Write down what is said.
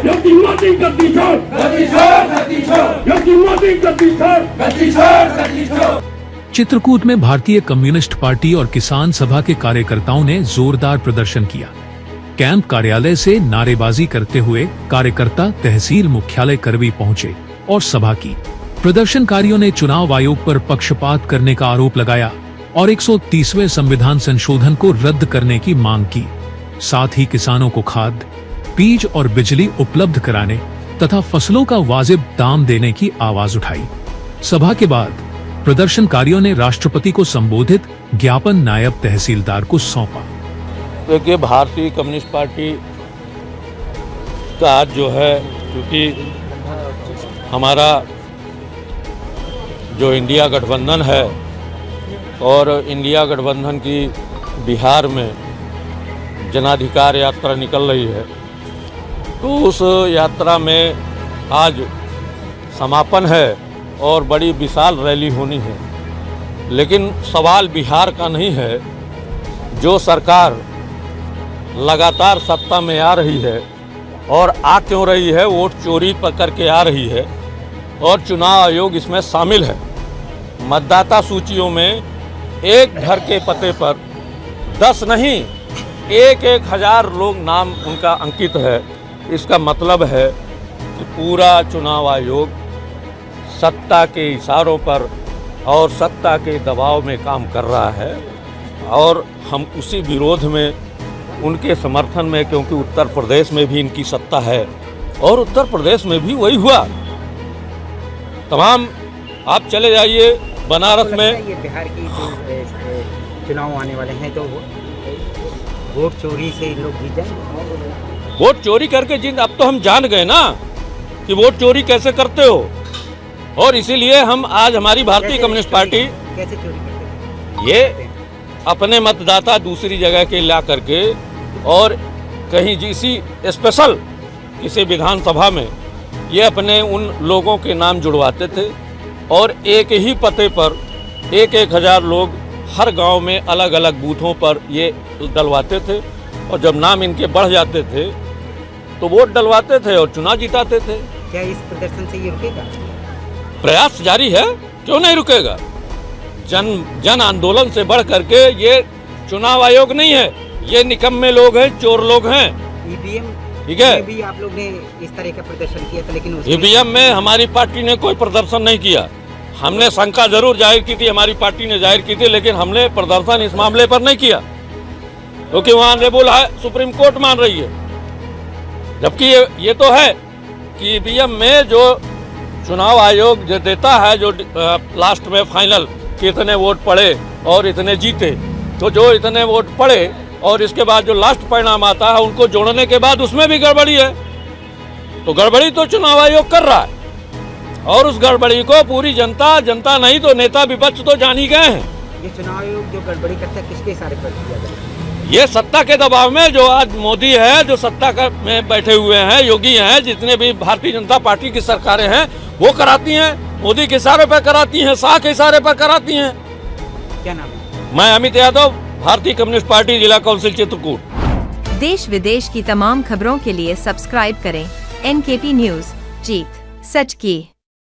योगी मोदी गद्दी छोड़, गद्दी छोड़, गद्दी छोड़, योगी मोदी गद्दी छोड़, गद्दी छोड़, गद्दी छोड़। चित्रकूट में भारतीय कम्युनिस्ट पार्टी और किसान सभा के कार्यकर्ताओं ने जोरदार प्रदर्शन किया। कैंप कार्यालय से नारेबाजी करते हुए कार्यकर्ता तहसील मुख्यालय करवी पहुंचे और सभा की। प्रदर्शनकारियों ने चुनाव आयोग पर पक्षपात करने का आरोप लगाया और 130वें संविधान संशोधन को रद्द करने की मांग की। साथ ही किसानों को खाद, बीज और बिजली उपलब्ध कराने तथा फसलों का वाजिब दाम देने की आवाज उठाई। सभा के बाद प्रदर्शनकारियों ने राष्ट्रपति को संबोधित ज्ञापन नायब तहसीलदार को सौंपा। देखिए, भारतीय कम्युनिस्ट पार्टी का आज जो है, क्योंकि हमारा जो इंडिया गठबंधन है और इंडिया गठबंधन की बिहार में जनाधिकार यात्रा निकल रही है, तो उस यात्रा में आज समापन है और बड़ी विशाल रैली होनी है। लेकिन सवाल बिहार का नहीं है। जो सरकार लगातार सत्ता में आ रही है और आ क्यों रही है, वोट चोरी करके आ रही है और चुनाव आयोग इसमें शामिल है। मतदाता सूचियों में एक घर के पते पर 10 नहीं, 1,000 लोग नाम उनका अंकित है। इसका मतलब है कि पूरा चुनाव आयोग सत्ता के इशारों पर और सत्ता के दबाव में काम कर रहा है और हम उसी विरोध में, उनके समर्थन में, क्योंकि उत्तर प्रदेश में भी इनकी सत्ता है और उत्तर प्रदेश में भी वही हुआ। तमाम आप चले जाइए बनारस में, ये बिहार की चुनाव आने वाले हैं, तो वोट चोरी से लोग जीत जाएंगे। वोट चोरी करके जीत, अब तो हम जान गए ना कि वोट चोरी कैसे करते हो। और इसीलिए हम आज हमारी भारतीय कम्युनिस्ट पार्टी कैसे चोरी करते हैं? ये अपने मतदाता दूसरी जगह के ला करके और कहीं जिसी स्पेशल किसी विधानसभा में ये अपने उन लोगों के नाम जुड़वाते थे और एक ही पते पर 1,000 लोग हर गांव में अलग अलग बूथों पर ये डलवाते थे और जब नाम इनके बढ़ जाते थे तो वोट डलवाते थे और चुनाव जिताते थे। क्या इस प्रदर्शन से ये रुकेगा? प्रयास जारी है, क्यों नहीं रुकेगा। जन आंदोलन से बढ़ करके ये चुनाव आयोग नहीं है, ये निकम्मे लोग हैं, चोर लोग हैं। ईवीएम ठीक है, भी आप लोग ने इस तरह का प्रदर्शन किया था, लेकिन ईवीएम में हमारी पार्टी ने कोई प्रदर्शन नहीं किया। हमने शंका जरूर जाहिर की थी, हमारी पार्टी ने जाहिर की थी, लेकिन हमने प्रदर्शन इस मामले पर नहीं किया क्योंकि वहाँ ऑनरेबल सुप्रीम कोर्ट मान रही है। जबकि ये तो है कि ईवीएम में जो चुनाव आयोग जो देता है, जो लास्ट में फाइनल कि इतने वोट पड़े और इतने जीते, तो जो इतने वोट पड़े और इसके बाद जो लास्ट परिणाम आता है उनको जोड़ने के बाद उसमें भी गड़बड़ी है। तो गड़बड़ी तो चुनाव आयोग कर रहा है और उस गड़बड़ी को पूरी जनता नहीं तो नेता विपक्ष तो जान ही गए हैं। ये चुनाव आयोग जो गड़बड़ी करता है, किसके इशारे पर किया जाए? ये सत्ता के दबाव में, जो आज मोदी है, जो सत्ता में बैठे हुए हैं, योगी हैं, जितने भी भारतीय जनता पार्टी की सरकारें हैं वो कराती हैं। मोदी के इशारे पर कराती हैं, शाह के इशारे पर कराती हैं। क्या नाम है? मैं अमित यादव, भारतीय कम्युनिस्ट पार्टी जिला काउंसिल चित्रकूट। देश विदेश की तमाम खबरों के लिए सब्सक्राइब करें NKP न्यूज। जीत सच की।